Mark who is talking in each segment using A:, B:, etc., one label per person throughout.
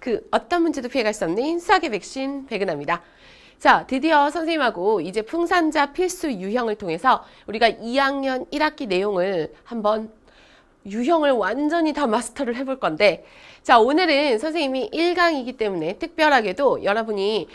A: 그 어떤 문제도 피해갈 수 없는 수학의 백신 백은하입니다. 자, 드디어 선생님하고 이제 풍산자 필수 유형을 통해서 우리가 2학년 1학기 내용을 한번 유형을 완전히 다 마스터를 해볼 건데, 자, 오늘은 선생님이 1강이기 때문에 특별하게도 여러분이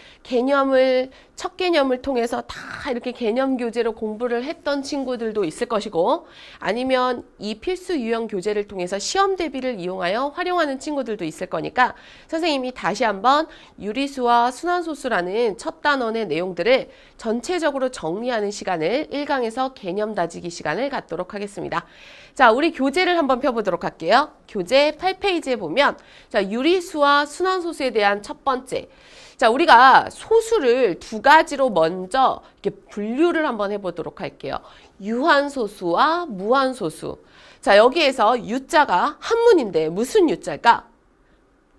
A: 첫 개념을 통해서 다 이렇게 개념 교재로 공부를 했던 친구들도 있을 것이고, 아니면 이 필수 유형 교재를 통해서 시험 대비를 이용하여 활용하는 친구들도 있을 거니까 선생님이 다시 한번 유리수와 순환소수라는 첫 단원의 내용들을 전체적으로 정리하는 시간을 1강에서 개념 다지기 시간을 갖도록 하겠습니다. 자, 우리 교재를 한번 펴보도록 할게요. 교재 8페이지에 보면, 자, 유리수와 순환소수에 대한 첫 번째. 자, 우리가 소수를 두 가지로 먼저 이렇게 분류를 한번 해보도록 할게요. 유한소수와 무한소수. 자, 여기에서 유자가 한문인데 무슨 유자일까?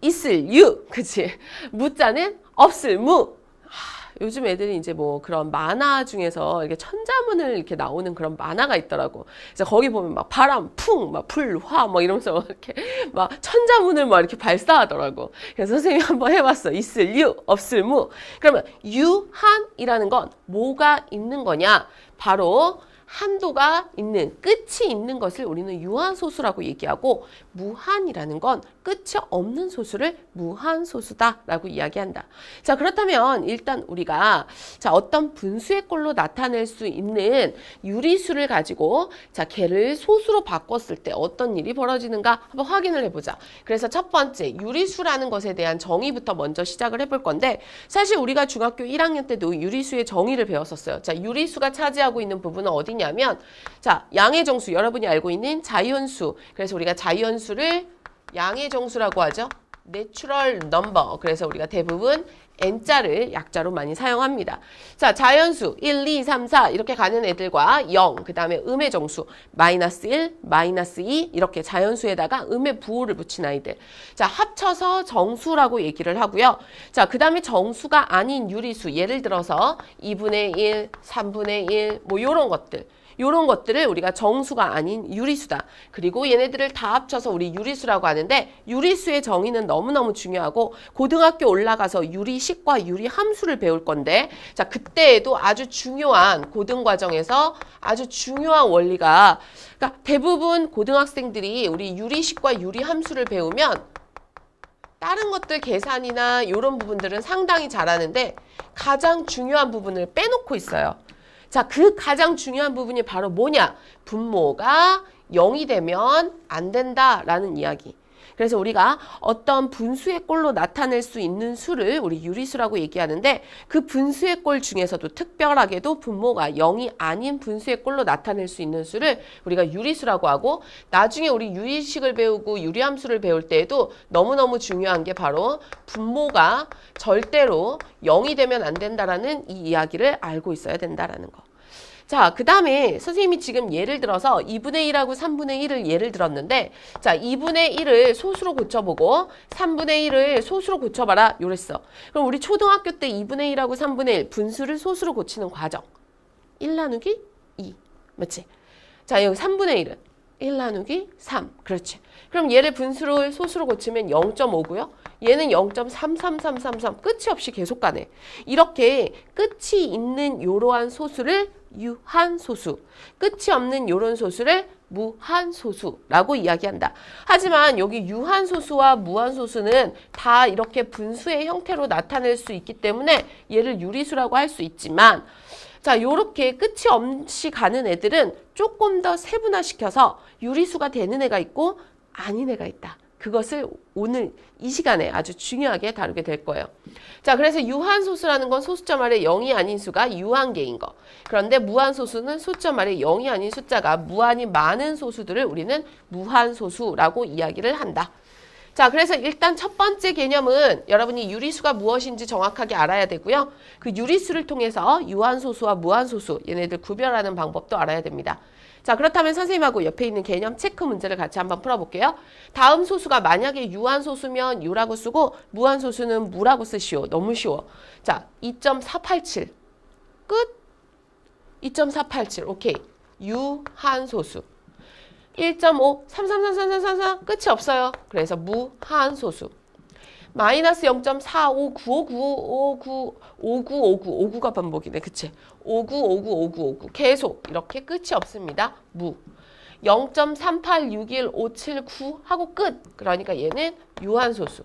A: 있을 유, 그치? 무자는 없을 무. 요즘 애들이 이제 뭐 그런 만화 중에서 이렇게 천자문을 이렇게 나오는 그런 만화가 있더라고. 그래서 거기 보면 막 바람, 풍, 막 불, 화, 막 이러면서 이렇게 막 천자문을 막 이렇게 발사하더라고. 그래서 선생님이 한번 해봤어. 있을 유, 없을 무. 그러면 유한이라는 건 뭐가 있는 거냐? 바로 한도가 있는, 끝이 있는 것을 우리는 유한소수라고 얘기하고, 무한이라는 건 끝이 없는 소수를 무한소수다라고 이야기한다. 자, 그렇다면 일단 우리가 어떤 분수의 꼴로 나타낼 수 있는 유리수를 가지고 걔를 소수로 바꿨을 때 어떤 일이 벌어지는가 한번 확인을 해보자. 그래서 첫 번째, 유리수라는 것에 대한 정의부터 먼저 시작을 해볼 건데, 사실 우리가 중학교 1학년 때도 유리수의 정의를 배웠었어요. 자, 유리수가 차지하고 있는 부분은 어디냐면, 자, 양의 정수, 여러분이 알고 있는 자연수. 그래서 우리가 자연수를 양의 정수라고 하죠. 내추럴 넘버. 그래서 우리가 대부분 n자를 약자로 많이 사용합니다. 자, 자연수 1, 2, 3, 4 이렇게 가는 애들과 0, 그 다음에 음의 정수 마이너스 1, 마이너스 2 이렇게 자연수에다가 음의 부호를 붙인 아이들. 자, 합쳐서 정수라고 얘기를 하고요. 자, 그 다음에 정수가 아닌 유리수, 예를 들어서 2분의 1, 3분의 1 뭐 요런 것들. 요런 것들을 우리가 정수가 아닌 유리수다. 그리고 얘네들을 다 합쳐서 우리 유리수라고 하는데, 유리수의 정의는 너무너무 중요하고, 고등학교 올라가서 유리식과 유리함수를 배울 건데, 자, 그때에도 아주 중요한 고등과정에서 아주 중요한 원리가, 그러니까 대부분 고등학생들이 우리 유리식과 유리함수를 배우면 다른 것들 계산이나 이런 부분들은 상당히 잘하는데 가장 중요한 부분을 빼놓고 있어요. 자, 그 가장 중요한 부분이 바로 뭐냐? 분모가 0이 되면 안 된다라는 이야기. 그래서 우리가 어떤 분수의 꼴로 나타낼 수 있는 수를 우리 유리수라고 얘기하는데, 그 분수의 꼴 중에서도 특별하게도 분모가 0이 아닌 분수의 꼴로 나타낼 수 있는 수를 우리가 유리수라고 하고, 나중에 우리 유리식을 배우고 유리함수를 배울 때에도 너무너무 중요한 게 바로 분모가 절대로 0이 되면 안 된다라는 이 이야기를 알고 있어야 된다라는 거. 자, 그 다음에 선생님이 지금 예를 들어서 2분의 1하고 3분의 1을 예를 들었는데, 자, 2분의 1을 소수로 고쳐보고 3분의 1을 소수로 고쳐봐라 요랬어. 그럼 우리 초등학교 때 2분의 1하고 3분의 1 분수를 소수로 고치는 과정. 1 나누기 2. 맞지? 자, 여기 3분의 1은 1 나누기 3. 그렇지. 그럼 얘를 분수를 소수로 고치면 0.5고요. 얘는 0.33333 끝이 없이 계속 가네. 이렇게 끝이 있는 이러한 소수를 유한소수, 끝이 없는 이런 소수를 무한소수라고 이야기한다. 하지만 여기 유한소수와 무한소수는 다 이렇게 분수의 형태로 나타낼 수 있기 때문에 얘를 유리수라고 할 수 있지만, 자, 요렇게 끝이 없이 가는 애들은 조금 더 세분화시켜서 유리수가 되는 애가 있고 아닌 애가 있다. 그것을 오늘 이 시간에 아주 중요하게 다루게 될 거예요. 자, 그래서 유한소수라는 건 소수점 아래 0이 아닌 수가 유한계인 거. 그런데 무한소수는 소수점 아래 0이 아닌 숫자가 무한히 많은 소수들을 우리는 무한소수라고 이야기를 한다. 자, 그래서 일단 첫 번째 개념은 여러분이 유리수가 무엇인지 정확하게 알아야 되고요. 그 유리수를 통해서 유한소수와 무한소수, 얘네들 구별하는 방법도 알아야 됩니다. 자, 그렇다면 선생님하고 옆에 있는 개념 체크 문제를 같이 한번 풀어볼게요. 다음 소수가 만약에 유한소수면 유라고 쓰고 무한소수는 무라고 쓰시오. 너무 쉬워. 자, 2.487 끝. 2.487 오케이. 유한소수. 1.5 333333 끝이 없어요. 그래서 무한소수. 마이너스 0.4595955959가 반복이네. 그치? 59595959 계속 이렇게 끝이 없습니다. 무. 0.3861579 하고 끝. 그러니까 얘는 유한소수.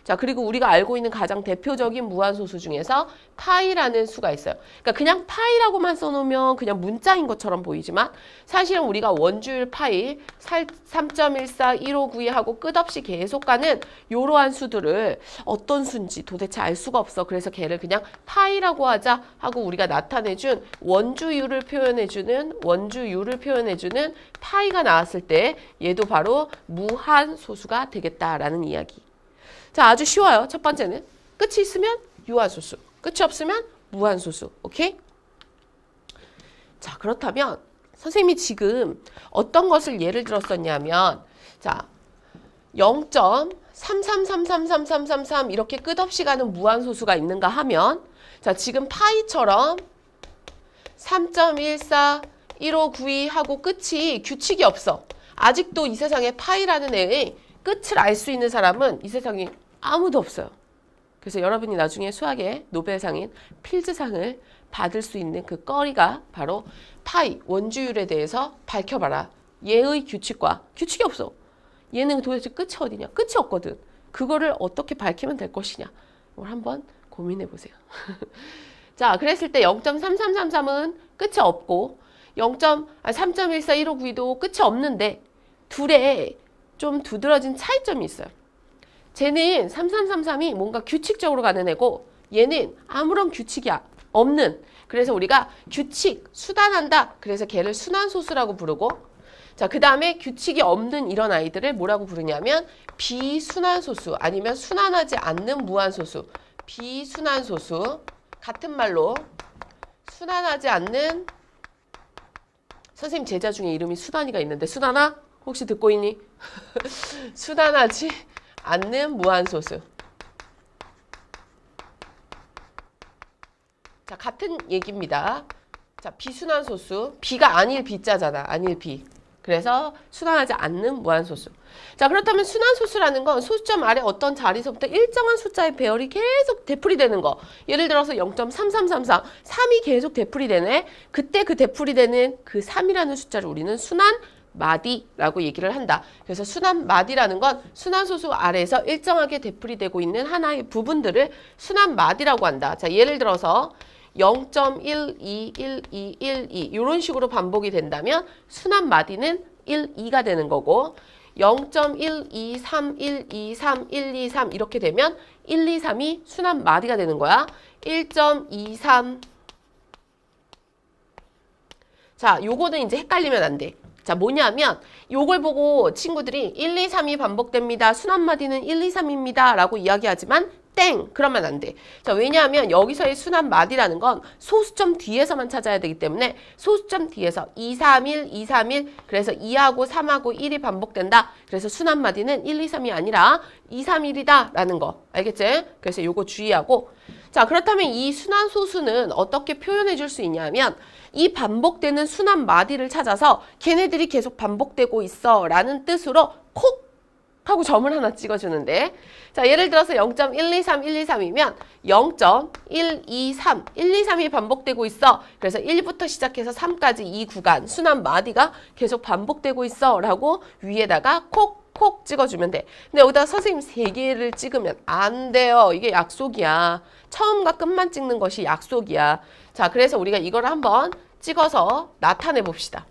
A: 자, 그리고 우리가 알고 있는 가장 대표적인 무한소수 중에서 파이라는 수가 있어요. 그러니까 그냥 파이라고만 써놓으면 그냥 문자인 것처럼 보이지만 사실은 우리가 원주율 파이 3.14159 하고 끝없이 계속 가는 이러한 수들을 어떤 수인지 도대체 알 수가 없어. 그래서 걔를 그냥 파이라고 하자 하고 우리가 나타내준 원주율을 표현해주는 파이가 나왔을 때 얘도 바로 무한소수가 되겠다라는 이야기. 자, 아주 쉬워요. 첫 번째는 끝이 있으면 유한소수, 끝이 없으면 무한소수. 오케이? 자, 그렇다면 선생님이 지금 어떤 것을 예를 들었었냐면 자, 0.333333333 이렇게 끝없이 가는 무한소수가 있는가 하면 자, 지금 파이처럼 3.141592 하고 끝이 규칙이 없어. 아직도 이 세상에 파이라는 애의 끝을 알 수 있는 사람은 이 세상에 아무도 없어요. 그래서 여러분이 나중에 수학의 노벨상인 필즈상을 받을 수 있는 그 거리가 바로 파이, 원주율에 대해서 밝혀봐라. 얘의 규칙과 규칙이 없어. 얘는 도대체 끝이 어디냐? 끝이 없거든. 그거를 어떻게 밝히면 될 것이냐? 이걸 한번 고민해 보세요. 자, 그랬을 때 0.3333은 끝이 없고 3.141592도 끝이 없는데 둘에 좀 두드러진 차이점이 있어요. 쟤는 3333이 뭔가 규칙적으로 가는 애고 얘는 아무런 규칙이 없는, 그래서 우리가 규칙, 수단한다. 그래서 걔를 순환소수라고 부르고 자, 그 다음에 규칙이 없는 이런 아이들을 뭐라고 부르냐면 비순환소수 아니면 순환하지 않는 무한소수. 비순환소수. 같은 말로 순환하지 않는 선생님 제자 중에 이름이 수단이가 있는데 수단아? 혹시 듣고 있니? 순환하지 않는 무한소수. 자, 같은 얘기입니다. 자, 비순환소수. 비가 아닐 비자잖아. 아닐 비. 그래서 순환하지 않는 무한소수. 자, 그렇다면 순환소수라는 건 소수점 아래 어떤 자리에서부터 일정한 숫자의 배열이 계속 되풀이되는 거. 예를 들어서 0.3333, 3이 계속 되풀이되네. 그때 그 되풀이되는 그 3이라는 숫자를 우리는 순환 마디라고 얘기를 한다. 그래서 순환 마디라는 건 순환소수 아래에서 일정하게 되풀이되고 있는 하나의 부분들을 순환 마디라고 한다. 자, 예를 들어서 0.121212 이런 식으로 반복이 된다면 순환 마디는 1, 2가 되는 거고 0.123123123 이렇게 되면 1, 2, 3이 순환 마디가 되는 거야. 1.23 자, 요거는 이제 헷갈리면 안 돼. 자, 뭐냐면 요걸 보고 친구들이 1, 2, 3이 반복됩니다. 순환마디는 1, 2, 3입니다. 라고 이야기하지만 땡! 그러면 안 돼. 자, 왜냐하면 여기서의 순환마디라는 건 소수점 뒤에서만 찾아야 되기 때문에 소수점 뒤에서 2, 3, 1, 2, 3, 1 그래서 2하고 3하고 1이 반복된다. 그래서 순환마디는 1, 2, 3이 아니라 2, 3, 1이다 라는 거. 알겠지? 그래서 요거 주의하고 자, 그렇다면 이 순환소수는 어떻게 표현해 줄 수 있냐면 이 반복되는 순환 마디를 찾아서 걔네들이 계속 반복되고 있어 라는 뜻으로 콕 하고 점을 하나 찍어주는데 자, 예를 들어서 0.123, 123이면 0.123, 123이 반복되고 있어. 그래서 1부터 시작해서 3까지 이 구간 순환 마디가 계속 반복되고 있어 라고 위에다가 콕 찍어주면 돼. 근데 여기다 선생님 3개를 찍으면 안 돼요. 이게 약속이야. 처음과 끝만 찍는 것이 약속이야. 자, 그래서 우리가 이걸 한번 찍어서 나타내 봅시다.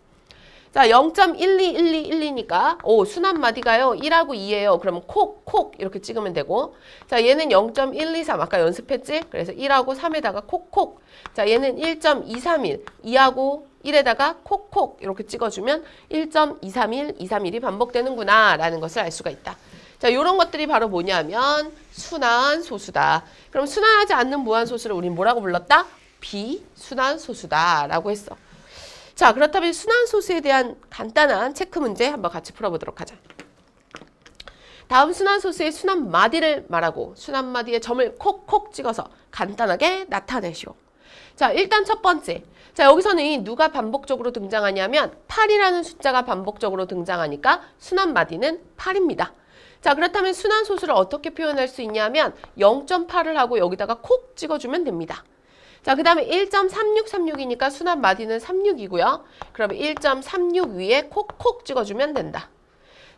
A: 자, 0.121212니까 순환 마디가요 1하고 2예요. 그러면 콕 이렇게 찍으면 되고 자, 얘는 0.123 아까 연습했지? 그래서 1하고 3에다가 콕. 자, 얘는 1.231 2하고 1에다가 콕 이렇게 찍어주면 1.231 231이 반복되는구나 라는 것을 알 수가 있다. 자, 요런 것들이 바로 뭐냐면 순환소수다. 그럼 순환하지 않는 무한소수를 우린 뭐라고 불렀다? 비순환소수다 라고 했어. 자, 그렇다면 순환소수에 대한 간단한 체크 문제 한번 같이 풀어보도록 하자. 다음 순환소수의 순환마디를 말하고 순환마디에 점을 콕 찍어서 간단하게 나타내시오. 자, 일단 첫 번째. 자, 여기서는 누가 반복적으로 등장하냐면 8이라는 숫자가 반복적으로 등장하니까 순환마디는 8입니다. 자, 그렇다면 순환소수를 어떻게 표현할 수 있냐면 0.8을 하고 여기다가 콕 찍어주면 됩니다. 자, 그 다음에 1.3636이니까 순환 마디는 36이고요. 그러면 1.36 위에 콕콕 찍어주면 된다.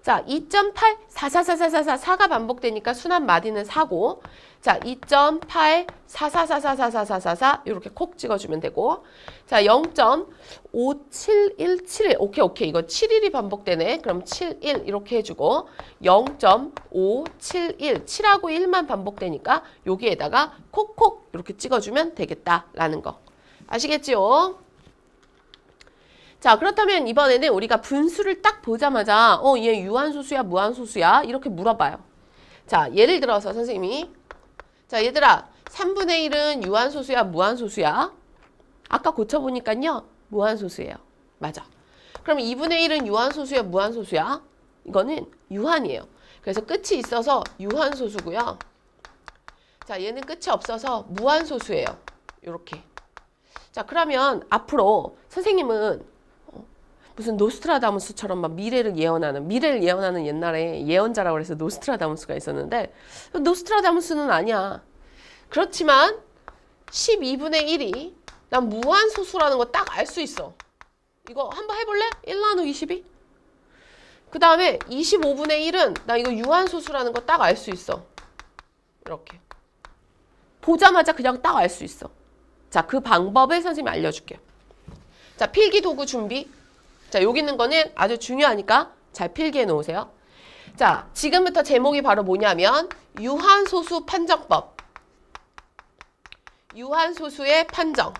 A: 자, 2.8, 4가 반복되니까 순환 마디는 4고, 자, 2.8, 4 이렇게 콕 찍어주면 되고, 자, 0.57171 오케이 이거 7일이 반복되네. 그럼 71 이렇게 해주고 0.571 7하고 1만 반복되니까 여기에다가 콕콕 이렇게 찍어주면 되겠다라는 거 아시겠지요? 자, 그렇다면 이번에는 우리가 분수를 딱 보자마자 얘 유한소수야 무한소수야 이렇게 물어봐요. 자, 예를 들어서 선생님이 자, 얘들아 3분의 1은 유한소수야 무한소수야? 아까 고쳐보니까요 무한소수예요. 맞아. 그럼 2분의 1은 유한소수야 무한소수야? 이거는 유한이에요. 그래서 끝이 있어서 유한소수고요. 자, 얘는 끝이 없어서 무한소수예요. 이렇게. 자, 그러면 앞으로 선생님은 무슨 노스트라다무스처럼 막 미래를 예언하는 옛날에 예언자라고 해서 노스트라다무스가 있었는데 노스트라다무스는 아니야. 그렇지만 12분의 1이 난 무한소수라는 거 딱 알 수 있어. 이거 한번 해볼래? 1 나누기 22? 그 다음에 25분의 1은 나 이거 유한소수라는 거 딱 알 수 있어. 이렇게. 보자마자 그냥 딱 알 수 있어. 자, 그 방법을 선생님이 알려줄게요. 자, 필기도구 준비. 자, 여기 있는 거는 아주 중요하니까 잘 필기해 놓으세요. 자, 지금부터 제목이 바로 뭐냐면 유한소수 판정법. 유한소수의 판정.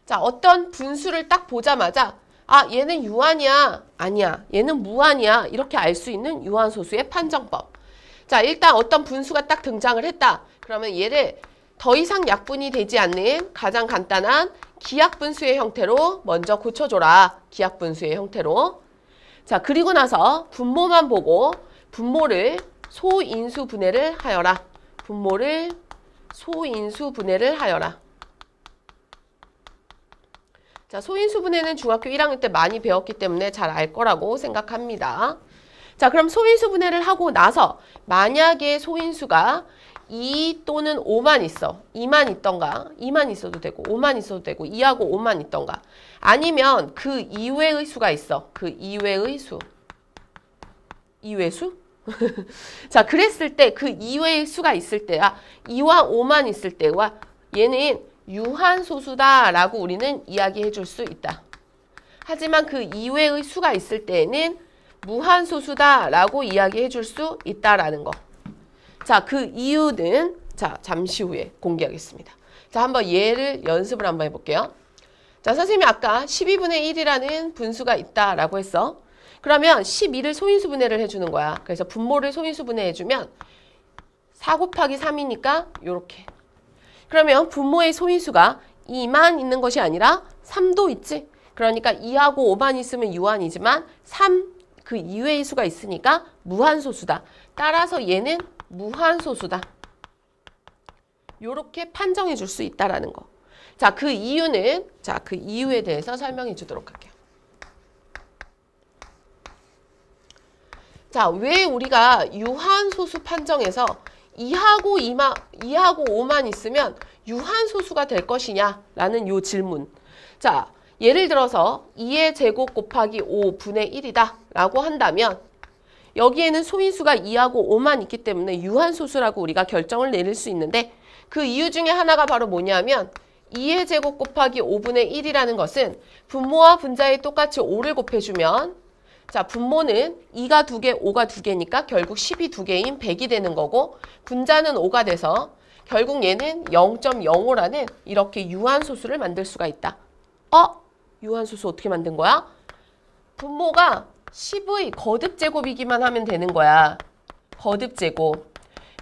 A: 자, 어떤 분수를 딱 보자마자 아, 얘는 유한이야. 아니야. 얘는 무한이야. 이렇게 알 수 있는 유한소수의 판정법. 자, 일단 어떤 분수가 딱 등장을 했다. 그러면 얘를 더 이상 약분이 되지 않는 가장 간단한 기하분수의 형태로 먼저 고쳐줘라. 기하분수의 형태로. 자, 그리고 나서 분모만 보고 분모를 소인수분해를 하여라. 분모를 소인수분해를 하여라. 자, 소인수분해는 중학교 1학년 때 많이 배웠기 때문에 잘 알 거라고 생각합니다. 자, 그럼 소인수분해를 하고 나서 만약에 소인수가 2 또는 5만 있어. 2만 있던가 2만 있어도 되고 5만 있어도 되고 2하고 5만 있던가 아니면 그 이외의 수가 있어. 그 이외의 수. 이외수? 자, 그랬을 때 그 이외의 수가 있을 때야 2와 5만 있을 때와 얘는 유한소수다라고 우리는 이야기해 줄 수 있다. 하지만 그 이외의 수가 있을 때에는 무한소수다라고 이야기해 줄 수 있다라는 거. 자, 그 이유는 자, 잠시 후에 공개하겠습니다. 자, 한번 예를 연습을 한번 해볼게요. 자, 선생님이 아까 12분의 1이라는 분수가 있다라고 했어. 그러면 12를 소인수분해를 해주는 거야. 그래서 분모를 소인수분해 해주면 4 곱하기 3이니까 요렇게. 그러면 분모의 소인수가 2만 있는 것이 아니라 3도 있지. 그러니까 2하고 5만 있으면 유한이지만 3 그 이외의 수가 있으니까 무한소수다. 따라서 얘는 무한소수다. 요렇게 판정해 줄 수 있다라는 거. 자, 그 이유는 자, 그 이유에 대해서 설명해 주도록 할게요. 자, 왜 우리가 유한소수 판정에서 2하고 5만 있으면 유한소수가 될 것이냐라는 요 질문. 자, 예를 들어서 2의 제곱 곱하기 5분의 1이다 라고 한다면 여기에는 소인수가 2하고 5만 있기 때문에 유한소수라고 우리가 결정을 내릴 수 있는데 그 이유 중에 하나가 바로 뭐냐면 2의 제곱 곱하기 5분의 1이라는 것은 분모와 분자에 똑같이 5를 곱해주면 자, 분모는 2가 2개, 5가 2개니까 결국 10이 2개인 100이 되는 거고 분자는 5가 돼서 결국 얘는 0.05라는 이렇게 유한소수를 만들 수가 있다. 유한소수 어떻게 만든 거야? 분모가 10의 거듭제곱이기만 하면 되는 거야. 거듭제곱.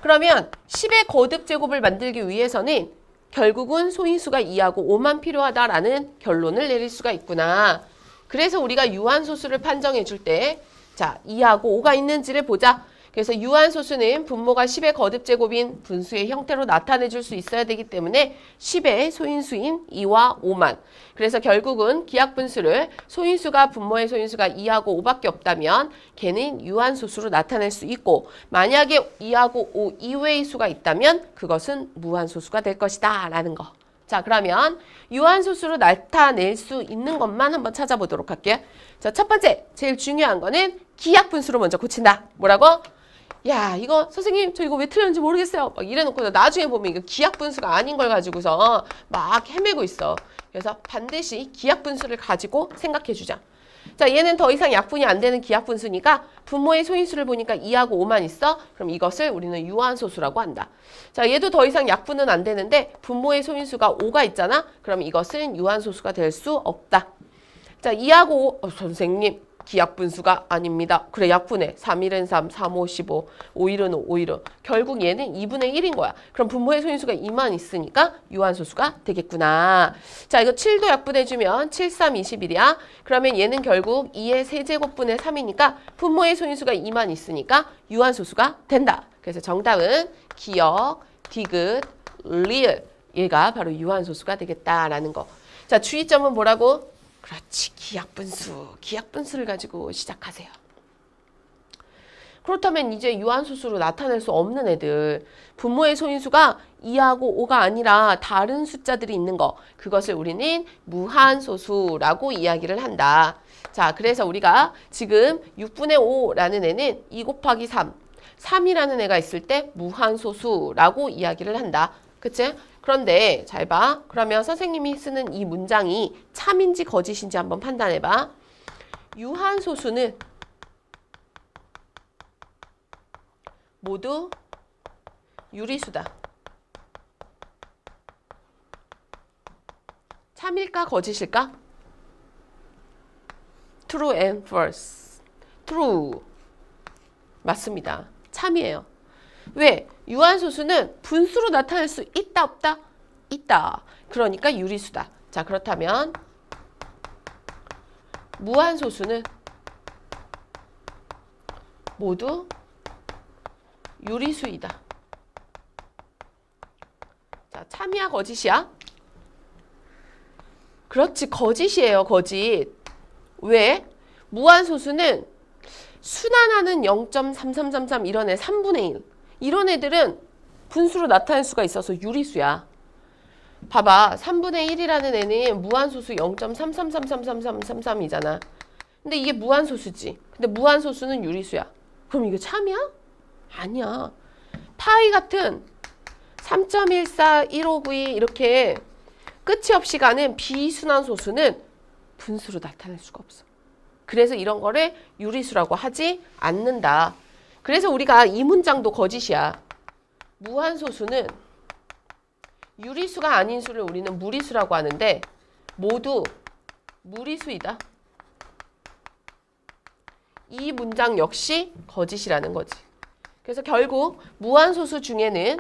A: 그러면 10의 거듭제곱을 만들기 위해서는 결국은 소인수가 2하고 5만 필요하다라는 결론을 내릴 수가 있구나. 그래서 우리가 유한소수를 판정해 줄 때 자, 2하고 5가 있는지를 보자. 그래서 유한소수는 분모가 10의 거듭제곱인 분수의 형태로 나타내줄 수 있어야 되기 때문에 10의 소인수인 2와 5만. 그래서 결국은 기하분수를 소인수가 분모의 소인수가 2하고 5밖에 없다면 걔는 유한소수로 나타낼 수 있고 만약에 2하고 5 이외의 수가 있다면 그것은 무한소수가 될 것이다 라는 거. 자, 그러면 유한소수로 나타낼 수 있는 것만 한번 찾아보도록 할게요. 자, 첫 번째, 제일 중요한 거는 기하분수로 먼저 고친다. 뭐라고? 야, 이거 선생님 저 이거 왜 틀렸는지 모르겠어요. 막 이래놓고 나중에 보면 이거 기하분수가 아닌 걸 가지고서 막 헤매고 있어. 그래서 반드시 기하분수를 가지고 생각해주자. 자, 얘는 더 이상 약분이 안 되는 기하분수니까 분모의 소인수를 보니까 2하고 5만 있어. 그럼 이것을 우리는 유한소수라고 한다. 자, 얘도 더 이상 약분은 안 되는데 분모의 소인수가 5가 있잖아. 그럼 이것은 유한소수가 될 수 없다. 자, 2하고 5, 선생님 기하분수가 아닙니다. 그래, 약분해. 3일은 3, 3, 5, 15, 5일은 5, 5일은. 결국 얘는 2분의 1인 거야. 그럼 분모의 소인수가 2만 있으니까 유한소수가 되겠구나. 자, 이거 7도 약분해주면 7, 3, 21이야. 그러면 얘는 결국 2의 세제곱분의 3이니까 분모의 소인수가 2만 있으니까 유한소수가 된다. 그래서 정답은 기역, 디귿, 리을. 얘가 바로 유한소수가 되겠다라는 거. 자, 주의점은 뭐라고? 그렇지, 기하분수를 가지고 시작하세요. 그렇다면 이제 유한소수로 나타낼 수 없는 애들, 분모의 소인수가 2하고 5가 아니라 다른 숫자들이 있는 거, 그것을 우리는 무한소수라고 이야기를 한다. 자, 그래서 우리가 지금 6분의 5라는 애는 2 곱하기 3, 3이라는 애가 있을 때 무한소수라고 이야기를 한다. 그치? 그런데 잘 봐. 그러면 선생님이 쓰는 이 문장이 참인지 거짓인지 한번 판단해봐. 유한소수는 모두 유리수다. 참일까 거짓일까? True and false. True. 맞습니다. 참이에요. 왜? 유한소수는 분수로 나타낼 수 있다 없다? 있다. 그러니까 유리수다. 자, 그렇다면 무한소수는 모두 유리수이다. 자, 참이야 거짓이야? 그렇지, 거짓이에요. 거짓. 왜? 무한소수는 순환하는 0.3333 이런 애 3분의 1. 이런 애들은 분수로 나타낼 수가 있어서 유리수야. 봐봐. 3분의 1이라는 애는 무한소수 0.33333333이잖아. 근데 이게 무한소수지. 근데 무한소수는 유리수야. 그럼 이게 참이야? 아니야. 파이 같은 3.14159 이렇게 끝이 없이 가는 비순환 소수는 분수로 나타낼 수가 없어. 그래서 이런 거를 유리수라고 하지 않는다. 그래서 우리가 이 문장도 거짓이야. 무한소수는 유리수가 아닌 수를 우리는 무리수라고 하는데 모두 무리수이다. 이 문장 역시 거짓이라는 거지. 그래서 결국 무한소수 중에는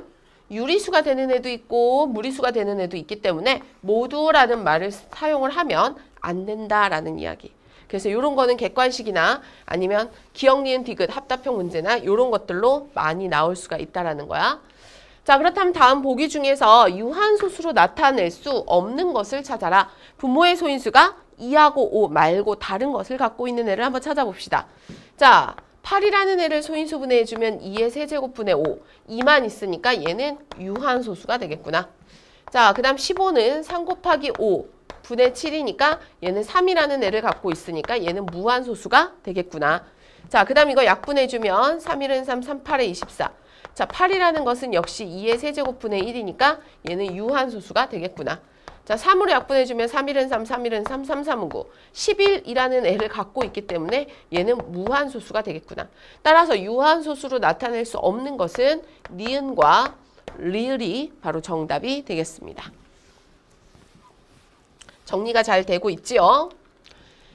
A: 유리수가 되는 애도 있고 무리수가 되는 애도 있기 때문에 모두라는 말을 사용을 하면 안 된다라는 이야기. 그래서 이런 거는 객관식이나 아니면 기역, 니은, 디귿, 합답형 문제나 이런 것들로 많이 나올 수가 있다라는 거야. 자, 그렇다면 다음 보기 중에서 유한소수로 나타낼 수 없는 것을 찾아라. 분모의 소인수가 2하고 5 말고 다른 것을 갖고 있는 애를 한번 찾아봅시다. 자, 8이라는 애를 소인수분해 해주면 2의 세제곱분의 5. 2만 있으니까 얘는 유한소수가 되겠구나. 자, 그 다음 15는 3 곱하기 5 분의 7이니까 얘는 3이라는 애를 갖고 있으니까 얘는 무한소수가 되겠구나. 자, 그 다음 이거 약분해주면 3일은 3, 3, 8에 24. 자, 8이라는 것은 역시 2의 세제곱분의 1이니까 얘는 유한소수가 되겠구나. 자, 3으로 약분해주면 3일은 3, 3일은 3, 3, 3은 9. 11이라는 애를 갖고 있기 때문에 얘는 무한소수가 되겠구나. 따라서 유한소수로 나타낼 수 없는 것은 니은과 리을이 바로 정답이 되겠습니다. 정리가 잘 되고 있지요?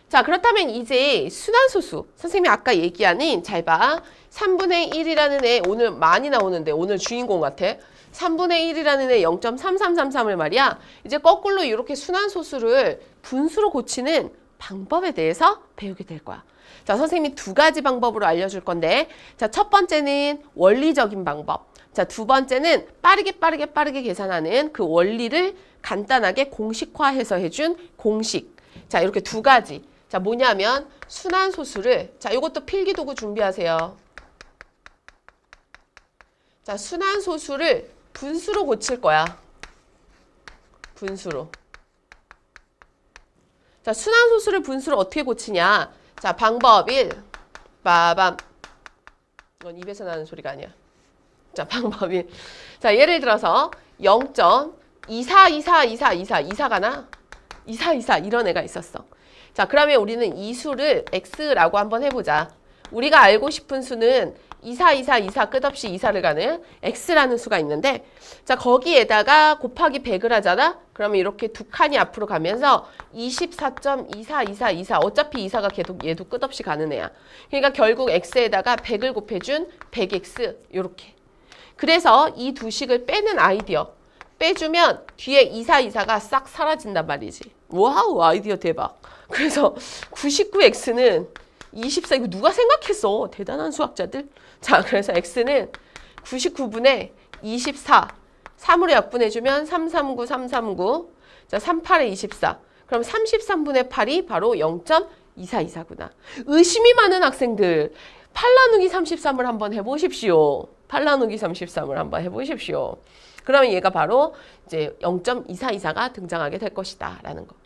A: 자, 그렇다면 이제 순환소수. 선생님이 아까 얘기하는, 잘 봐. 3분의 1이라는 애 오늘 많이 나오는데 오늘 주인공 같아. 3분의 1이라는 애 0.3333을 말이야. 이제 거꾸로 이렇게 순환소수를 분수로 고치는 방법에 대해서 배우게 될 거야. 자, 선생님이 두 가지 방법으로 알려줄 건데, 자, 첫 번째는 원리적인 방법. 자, 두 번째는 빠르게 계산하는 그 원리를 간단하게 공식화해서 해준 공식. 자, 이렇게 두 가지. 자, 뭐냐면 순환소수를, 자, 이것도 필기도구 준비하세요. 자, 순환소수를 분수로 고칠 거야. 분수로. 자, 순환소수를 분수로 어떻게 고치냐? 자, 방법 1. 빠밤. 이건 입에서 나는 소리가 아니야. 자, 방법 1. 자, 예를 들어서 0.242424 가나? 24 이런 애가 있었어. 자, 그러면 우리는 이 수를 x라고 한번 해보자. 우리가 알고 싶은 수는 24 끝없이 2사를 가는 x라는 수가 있는데, 자, 거기에다가 곱하기 100을 하잖아? 그러면 이렇게 두 칸이 앞으로 가면서 24.24 어차피 2사가 계속 얘도 끝없이 가는 애야. 그러니까 결국 x에다가 100을 곱해준 100x 이렇게. 그래서 이 두 식을 빼는 아이디어. 빼주면 뒤에 24가 싹 사라진단 말이지. 와우, 아이디어 대박. 그래서 99x는 24, 이거 누가 생각했어? 대단한 수학자들. 자, 그래서 x는 99분의 24. 3으로 약분해주면 339. 자, 38에 24. 그럼 33분의 8이 바로 0.2424구나. 의심이 많은 학생들, 8 나누기 33을 한번 해보십시오. 8 나누기 33을 한번 해보십시오. 그러면 얘가 바로 이제 0.2424가 등장하게 될 것이다. 라는 거.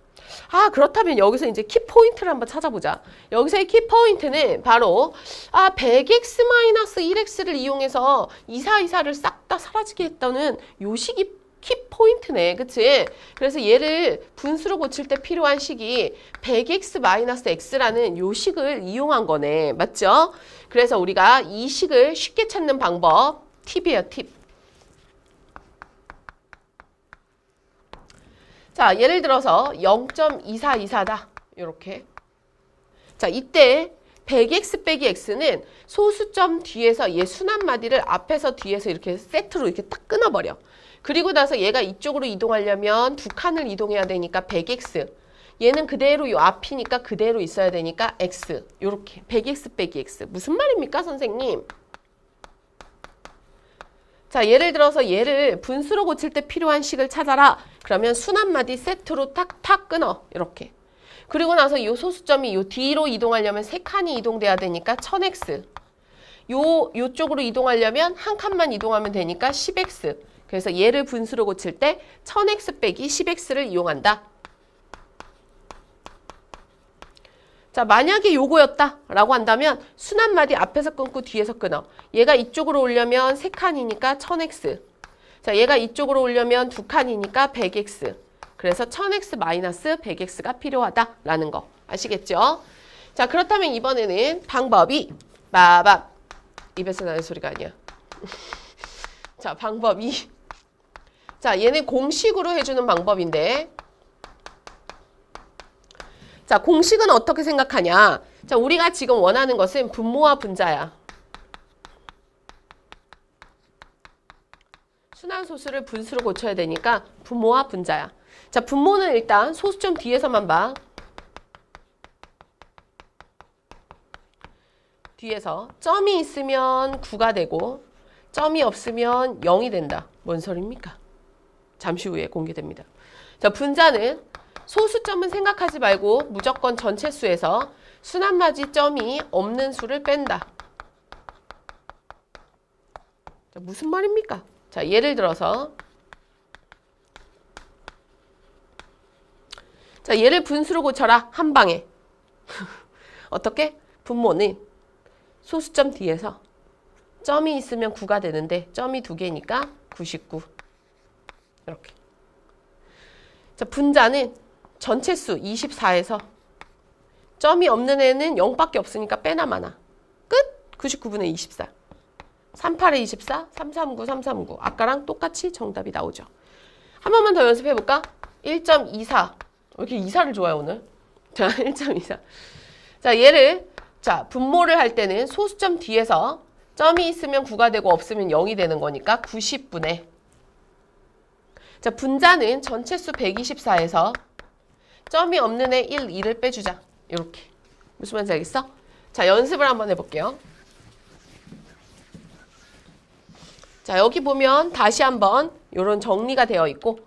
A: 아, 그렇다면 여기서 이제 키포인트를 한번 찾아보자. 여기서의 키포인트는 바로 100x-1x를 이용해서 2424를 싹 다 사라지게 했다는 요 식이 키포인트네. 그치? 그래서 얘를 분수로 고칠 때 필요한 식이 100x-x라는 요 식을 이용한 거네. 맞죠? 그래서 우리가 이 식을 쉽게 찾는 방법, 팁이에요, 팁. 자, 예를 들어서 0.2424다. 이렇게. 자, 이때 100x 빼기 x는 소수점 뒤에서 얘 순환마디를 앞에서 뒤에서 이렇게 세트로 이렇게 딱 끊어버려. 그리고 나서 얘가 이쪽으로 이동하려면 두 칸을 이동해야 되니까 100x. 얘는 그대로 요 앞이니까 그대로 있어야 되니까 x. 요렇게 100x 빼기 x. 무슨 말입니까, 선생님? 자, 예를 들어서 얘를 분수로 고칠 때 필요한 식을 찾아라. 그러면 순환마디 세트로 탁탁 끊어. 이렇게. 그리고 나서 이 소수점이 요 뒤로 이동하려면 세 칸이 이동돼야 되니까 1000x. 요쪽으로 이동하려면 한 칸만 이동하면 되니까 10x. 그래서 얘를 분수로 고칠 때 1000x 빼기 10x를 이용한다. 자, 만약에 요거였다라고 한다면 순환마디 앞에서 끊고 뒤에서 끊어. 얘가 이쪽으로 오려면 3칸이니까 1000x. 자, 얘가 이쪽으로 오려면 2칸이니까 100x. 그래서 1000x-100x가 필요하다라는 거. 아시겠죠? 자, 그렇다면 이번에는 방법이 빠밤. 입에서 나는 소리가 아니야. 자, 방법 2. 자, 얘는 공식으로 해주는 방법인데, 자, 공식은 어떻게 생각하냐? 자, 우리가 지금 원하는 것은 분모와 분자야. 순환소수를 분수로 고쳐야 되니까 분모와 분자야. 자, 분모는 일단 소수점 뒤에서만 봐. 뒤에서 점이 있으면 9가 되고 점이 없으면 0이 된다. 뭔 소리입니까? 잠시 후에 공개됩니다. 자, 분자는 소수점은 생각하지 말고 무조건 전체 수에서 순환마디 점이 없는 수를 뺀다. 자, 무슨 말입니까? 자, 예를 들어서 자, 얘를 분수로 고쳐라. 한 방에. 어떻게? 분모는 소수점 뒤에서 점이 있으면 9가 되는데 점이 2개니까 99. 이렇게. 자, 분자는 전체 수 24에서 점이 없는 애는 0밖에 없으니까 빼나 마나. 끝! 99분의 24. 38에 24, 339. 아까랑 똑같이 정답이 나오죠. 한 번만 더 연습해볼까? 1.24. 왜 이렇게 2사를 좋아해, 오늘? 자, 1.24. 자, 얘를, 자, 분모를 할 때는 소수점 뒤에서 점이 있으면 9가 되고 없으면 0이 되는 거니까 90분의. 자, 분자는 전체 수 124에서 점이 없는 애 1, 2를 빼주자. 이렇게. 무슨 말인지 알겠어? 자, 연습을 한번 해볼게요. 자, 여기 보면 다시 한번 이런 정리가 되어 있고,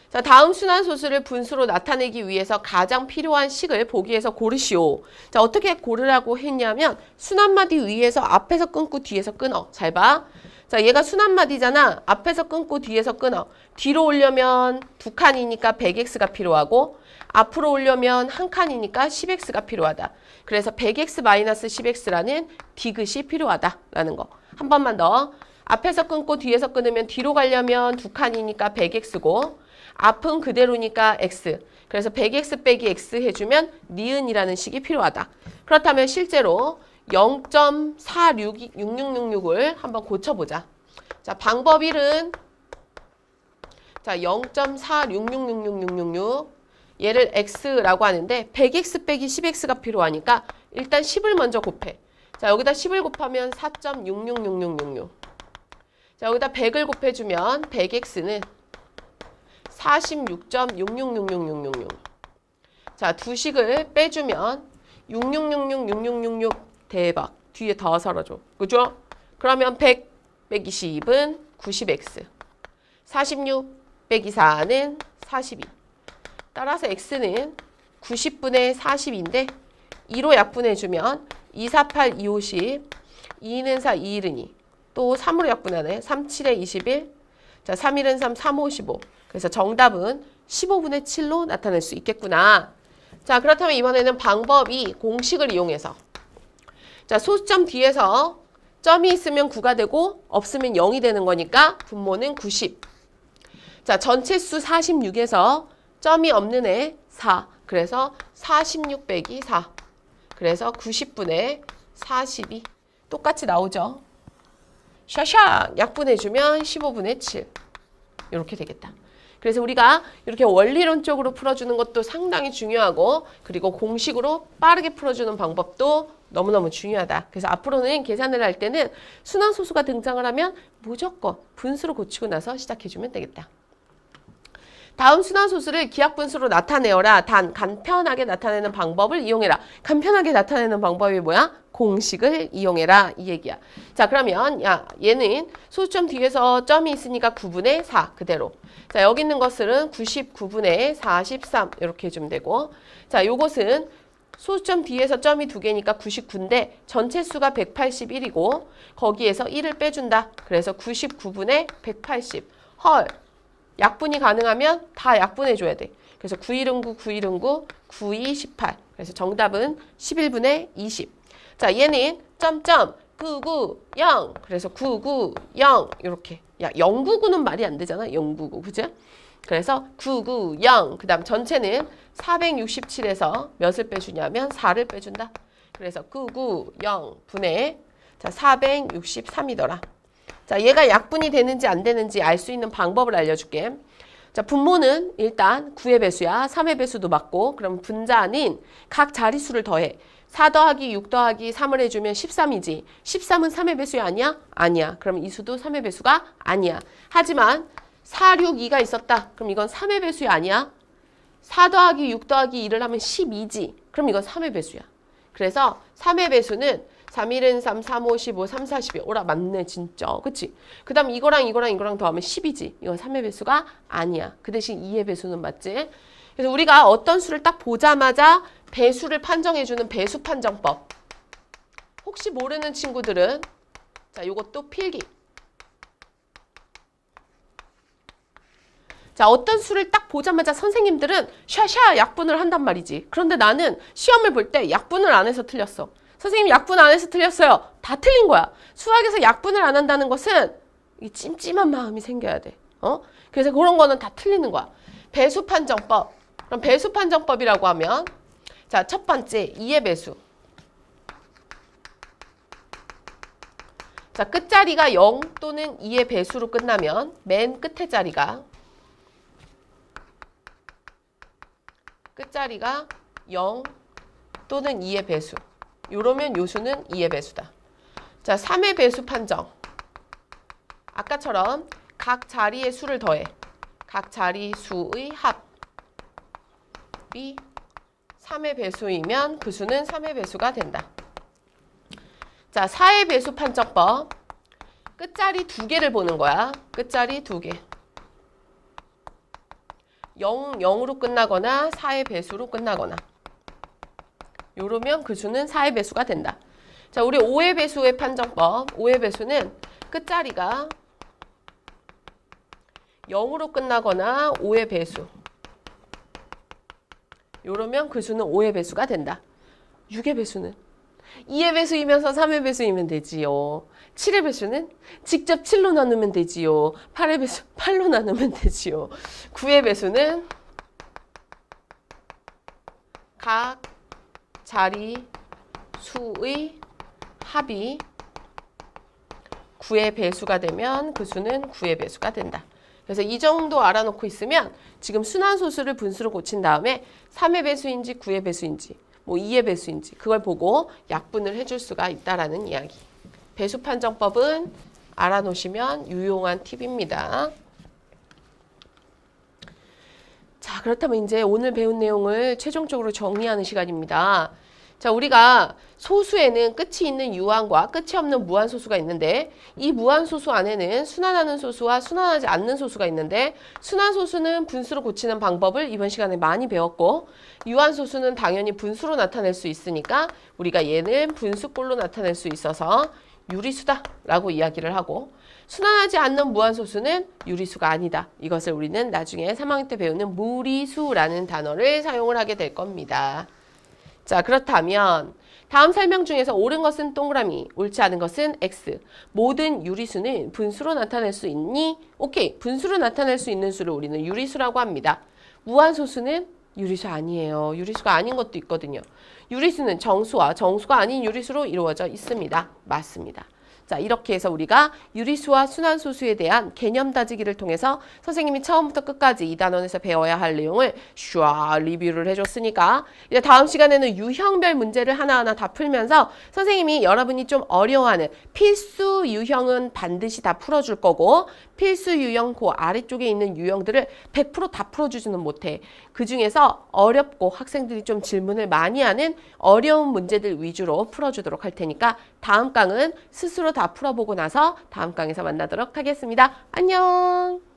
A: 자, 다음 순환소수를 분수로 나타내기 위해서 가장 필요한 식을 보기에서 고르시오. 자, 어떻게 고르라고 했냐면 순환마디 위에서 앞에서 끊고 뒤에서 끊어. 잘 봐. 자, 얘가 순환마디잖아. 앞에서 끊고 뒤에서 끊어. 뒤로 오려면 2칸이니까 100x가 필요하고 앞으로 오려면 1칸이니까 10x가 필요하다. 그래서 100x-10x라는 디귿이 필요하다라는 거. 한 번만 더. 앞에서 끊고 뒤에서 끊으면 뒤로 가려면 2칸이니까 100x고 앞은 그대로니까 x. 그래서 100x 빼기 x 해주면 니은이라는 식이 필요하다. 그렇다면 실제로 0.466666을 한번 고쳐보자. 자, 방법 1은 자 0.46666666 얘를 x라고 하는데 100x 빼기 10x가 필요하니까 일단 10을 먼저 곱해. 자, 여기다 10을 곱하면 4.666666. 자, 여기다 100을 곱해주면 100x는 46.666666. 자, 두 식을 빼주면 66666666 대박. 뒤에 더 설어줘. 그죠? 그러면 100 빼기 10은 90x. 46 빼기 4는 42. 따라서 x는 90분의 42인데 2로 약분해주면 2, 4, 8, 2, 50. 2는 4, 2, 1은 2. 또 3으로 약분하네. 3, 7에 21. 자, 3, 1은 3, 3, 5, 15. 그래서 정답은 15분의 7로 나타낼 수 있겠구나. 자, 그렇다면 이번에는 방법이 공식을 이용해서. 자, 소수점 뒤에서 점이 있으면 9가 되고 없으면 0이 되는 거니까 분모는 90. 자, 전체 수 46에서 점이 없는 애 4. 그래서 46 빼기 4. 그래서 90분의 42. 똑같이 나오죠. 샤샥 약분해주면 15분의 7. 이렇게 되겠다. 그래서 우리가 이렇게 원리론적으로 풀어주는 것도 상당히 중요하고 그리고 공식으로 빠르게 풀어주는 방법도 너무너무 중요하다. 그래서 앞으로는 계산을 할 때는 순환소수가 등장을 하면 무조건 분수로 고치고 나서 시작해주면 되겠다. 다음 순환소수를 기하분수로 나타내어라. 단 간편하게 나타내는 방법을 이용해라. 간편하게 나타내는 방법이 뭐야? 공식을 이용해라 이 얘기야. 자, 그러면 야 얘는 소수점 뒤에서 점이 있으니까 9분의 4 그대로. 자, 여기 있는 것은 99분의 43 이렇게 해주면 되고, 자, 요것은 소수점 뒤에서 점이 2개니까 99인데 전체 수가 181이고 거기에서 1을 빼준다. 그래서 99분의 180. 헐. 약분이 가능하면 다 약분해줘야 돼. 그래서 9일은 9, 9일은 9, 9이 18. 그래서 정답은 11분의 20. 자, 얘는 점점 990. 그래서 990 이렇게. 야, 099는 말이 안 되잖아. 099. 그죠? 그래서 990. 그 다음 전체는 467에서 몇을 빼주냐면 4를 빼준다. 그래서 990분의 자 463이더라. 자, 얘가 약분이 되는지 안 되는지 알 수 있는 방법을 알려줄게. 자, 분모는 일단 9의 배수야. 3의 배수도 맞고, 그럼 분자는 각 자릿수를 더해. 4 더하기 6 더하기 3을 해주면 13이지. 13은 3의 배수야 아니야? 아니야. 그럼 이 수도 3의 배수가 아니야. 하지만 4, 6, 2가 있었다. 그럼 이건 3의 배수야 아니야? 4 더하기 6 더하기 2를 하면 12지. 그럼 이건 3의 배수야. 그래서 3의 배수는 3, 1은 3, 3, 5, 15, 3, 4, 12. 오라, 맞네, 진짜. 그치? 그 다음 이거랑 더하면 10이지. 이건 3의 배수가 아니야. 그 대신 2의 배수는 맞지? 그래서 우리가 어떤 수를 딱 보자마자 배수를 판정해주는 배수 판정법. 혹시 모르는 친구들은, 자, 요것도 필기. 자, 어떤 수를 딱 보자마자 선생님들은 샤샤 약분을 한단 말이지. 그런데 나는 시험을 볼 때 약분을 안 해서 틀렸어. 선생님 약분 안 해서 틀렸어요. 다 틀린 거야. 수학에서 약분을 안 한다는 것은 이 찜찜한 마음이 생겨야 돼. 그래서 그런 거는 다 틀리는 거야. 배수 판정법. 그럼 배수 판정법이라고 하면 자, 첫 번째 2의 배수. 자, 끝자리가 0 또는 2의 배수로 끝나면 맨 끝에 자리가 끝자리가 0 또는 2의 배수. 요러면 요수는 2의 배수다. 자, 3의 배수 판정. 아까처럼 각 자리의 수를 더해. 각 자리 수의 합이 3의 배수이면 그 수는 3의 배수가 된다. 자, 4의 배수 판정법. 끝자리 2개를 보는 거야. 끝자리 2개. 0, 0으로 끝나거나 4의 배수로 끝나거나. 요러면 그 수는 4의 배수가 된다. 자, 우리 5의 배수의 판정법. 5의 배수는 끝자리가 0으로 끝나거나 5의 배수. 요러면 그 수는 5의 배수가 된다. 6의 배수는 2의 배수이면서 3의 배수이면 되지요. 7의 배수는 직접 7로 나누면 되지요. 8의 배수 8로 나누면 되지요. 9의 배수는 각 자리 수의 합이 9의 배수가 되면 그 수는 9의 배수가 된다. 그래서 이 정도 알아놓고 있으면 지금 순환소수를 분수로 고친 다음에 3의 배수인지 9의 배수인지 뭐 2의 배수인지 그걸 보고 약분을 해줄 수가 있다라는 이야기. 배수 판정법은 알아놓으시면 유용한 팁입니다. 자, 그렇다면 이제 오늘 배운 내용을 최종적으로 정리하는 시간입니다. 자, 우리가 소수에는 끝이 있는 유한과 끝이 없는 무한소수가 있는데 이 무한소수 안에는 순환하는 소수와 순환하지 않는 소수가 있는데 순환소수는 분수로 고치는 방법을 이번 시간에 많이 배웠고 유한소수는 당연히 분수로 나타낼 수 있으니까 우리가 얘는 분수꼴로 나타낼 수 있어서 유리수다 라고 이야기를 하고 순환하지 않는 무한소수는 유리수가 아니다. 이것을 우리는 나중에 3학년 때 배우는 무리수라는 단어를 사용을 하게 될 겁니다. 자, 그렇다면 다음 설명 중에서 옳은 것은 동그라미, 옳지 않은 것은 X. 모든 유리수는 분수로 나타낼 수 있니? 오케이, 분수로 나타낼 수 있는 수를 우리는 유리수라고 합니다. 무한소수는 유리수 아니에요. 유리수가 아닌 것도 있거든요. 유리수는 정수와 정수가 아닌 유리수로 이루어져 있습니다. 맞습니다. 자, 이렇게 해서 우리가 유리수와 순환소수에 대한 개념 다지기를 통해서 선생님이 처음부터 끝까지 이 단원에서 배워야 할 내용을 슈아 리뷰를 해줬으니까 이제 다음 시간에는 유형별 문제를 하나하나 다 풀면서 선생님이 여러분이 좀 어려워하는 필수 유형은 반드시 다 풀어줄 거고 필수 유형 그 아래쪽에 있는 유형들을 100% 다 풀어주지는 못해. 그 중에서 어렵고 학생들이 좀 질문을 많이 하는 어려운 문제들 위주로 풀어주도록 할 테니까 다음 강은 스스로 다 풀어보고 나서 다음 강에서 만나도록 하겠습니다. 안녕!